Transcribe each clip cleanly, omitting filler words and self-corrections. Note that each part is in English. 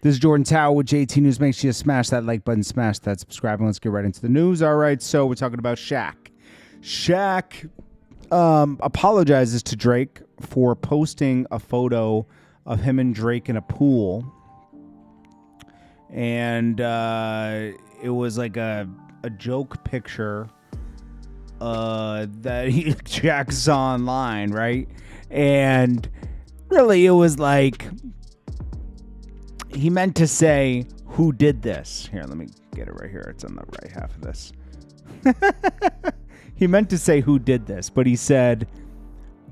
This is Jordan Tower with JT News. Make sure you smash that like button, smash that subscribe, and let's get right into the news. All right, so we're talking about Shaq. Shaq apologizes to Drake for posting a photo of him and Drake in a pool. And it was like a joke picture that Shaq saw online, right? And really, it was like he meant to say, who did this? Here, let me get it right here. It's on the right half of this. He meant to say who did this, but he said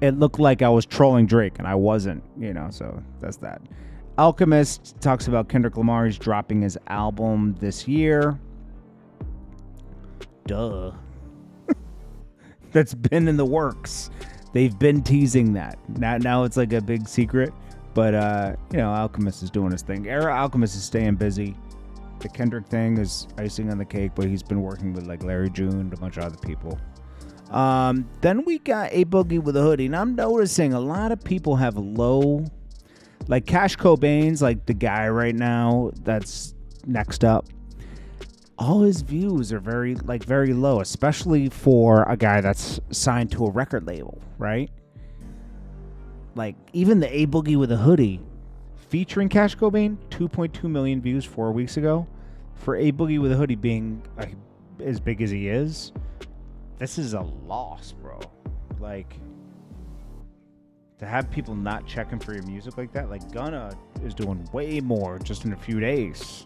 it looked like I was trolling Drake, and I wasn't, so that's that. Alchemist talks about Kendrick Lamar. He's dropping his album this year. Duh. That's been in the works. They've been teasing that. Now it's like a big secret. But, Alchemist is doing his thing. Alchemist is staying busy. The Kendrick thing is icing on the cake, but he's been working with like Larry June and a bunch of other people. Then we got A Boogie with a Hoodie. And I'm noticing a lot of people have low, like Cash Cobain's like the guy right now that's next up. All his views are very low, especially for a guy that's signed to a record label, right? Like, even the A Boogie with a Hoodie featuring Cash Cobain, 2.2 million views 4 weeks ago. For A Boogie with a Hoodie being like as big as he is, this is a loss, bro. Like, to have people not checking for your music like that, like Gunna is doing way more just in a few days.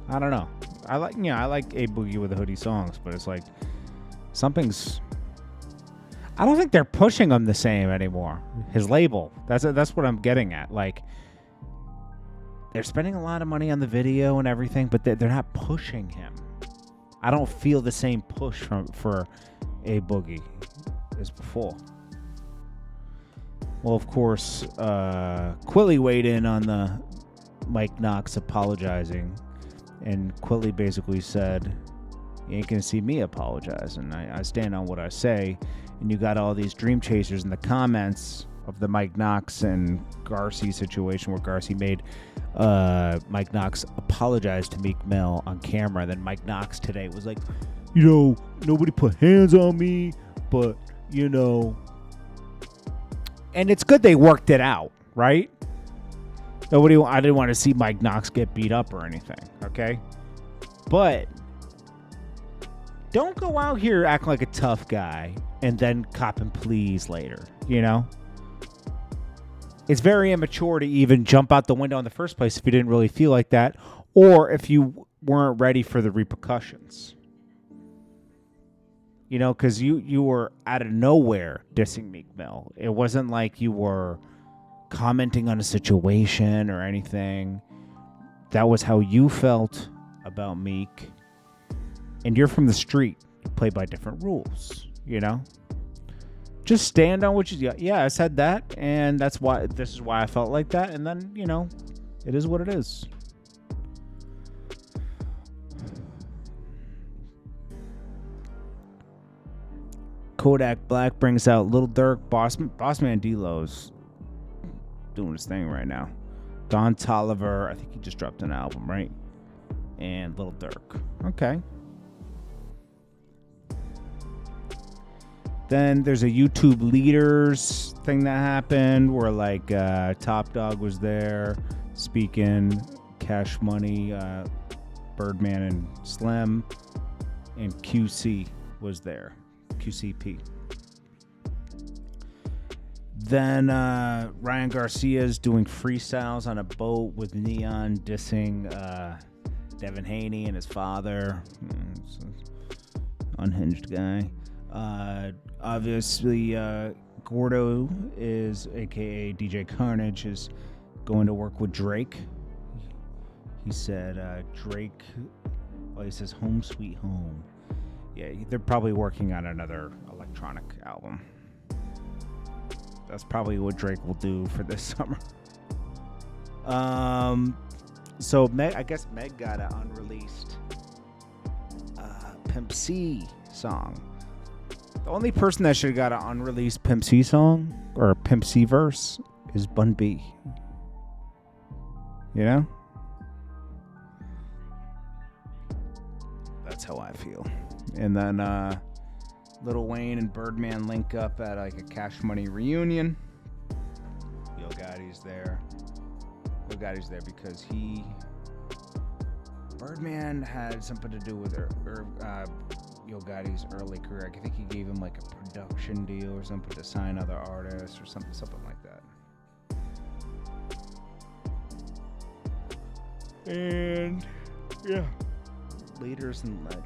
I don't know. I like A Boogie with a Hoodie songs, but it's like something's. I don't think they're pushing him the same anymore. His label. That's what I'm getting at. Like, they're spending a lot of money on the video and everything, but they're not pushing him. I don't feel the same push for A Boogie as before. Well, of course, Quilly weighed in on the Mike Knox apologizing, and Quilly basically said, "You ain't gonna see me apologize, and I stand on what I say." And you got all these dream chasers in the comments of the Mike Knox and Garcia situation where Garcia made Mike Knox apologize to Meek Mill on camera. Then Mike Knox today was like, nobody put hands on me, but, And it's good they worked it out, right? I didn't want to see Mike Knox get beat up or anything, okay? But don't go out here acting like a tough guy and then cop and please later, It's very immature to even jump out the window in the first place if you didn't really feel like that, or if you weren't ready for the repercussions. Because you were out of nowhere dissing Meek Mill. It wasn't like you were commenting on a situation or anything. That was how you felt about Meek. And you're from the street. You play by different rules, Just stand on what you got. Yeah, I said that, and this is why I felt like that, and then, it is what it is. Kodak Black brings out Lil Durk, Bossman D-Lo's doing his thing right now. Don Toliver, I think he just dropped an album, right? And Lil Durk. Okay. Then there's a YouTube leaders thing that happened where like Top Dog was there speaking, Cash Money, Birdman and Slim, and QC was there, QCP. Then Ryan Garcia's doing freestyles on a boat with Neon dissing Devin Haney and his father. Unhinged guy. Obviously, Gordo is, aka DJ Carnage, is going to work with Drake. He said Drake, he says Home Sweet Home. Yeah, they're probably working on another electronic album. That's probably what Drake will do for this summer. So I guess Meg got an unreleased Pimp C song. The only person that should have got an unreleased Pimp C song or a Pimp C verse is Bun B. You know? That's how I feel. And then Lil Wayne and Birdman link up at like a Cash Money reunion. Yo Gotti's there. Yo Gotti's there because Birdman had something to do with Yo Gotti's early career. I think he gave him like a production deal or something to sign other artists or something like that. And yeah, leaders and legends.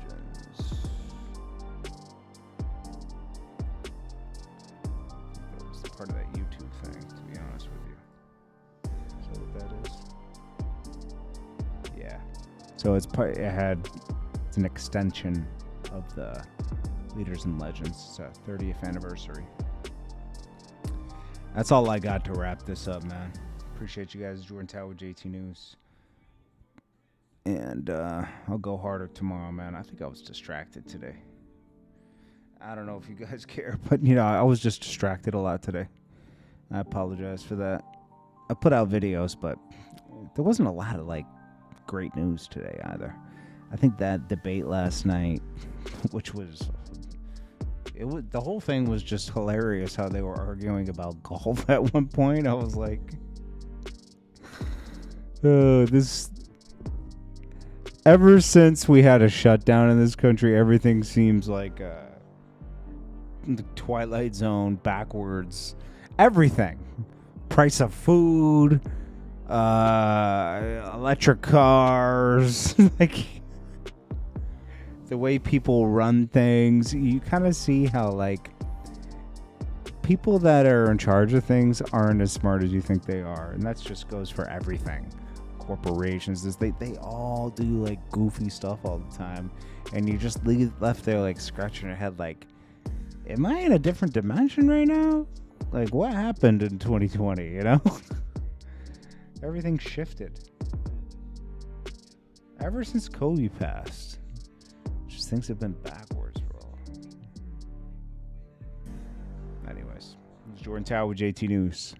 That was part of that YouTube thing, to be honest with you. Is that what that is? Yeah. So it's an extension of the Leaders and Legends. It's a 30th anniversary. That's all I got to wrap this up, man. Appreciate you guys. Jordan Tower with JT News. And I'll go harder tomorrow, man. I think I was distracted today. I don't know if you guys care, but, I was just distracted a lot today. I apologize for that. I put out videos, but there wasn't a lot of, great news today either. I think that debate last night, which was the whole thing was just hilarious how they were arguing about golf at one point. I was like, ever since we had a shutdown in this country, everything seems like the Twilight Zone backwards. Everything. Price of food, electric cars, the way people run things. You kind of see how people that are in charge of things aren't as smart as you think they are, and that just goes for everything. Corporations, they all do goofy stuff all the time, and you just left there scratching your head am I in a different dimension right now? What happened in 2020? Everything shifted ever since Kobe passed. Just things have been backwards, bro. Anyways, it's Jordan Tower with JT News.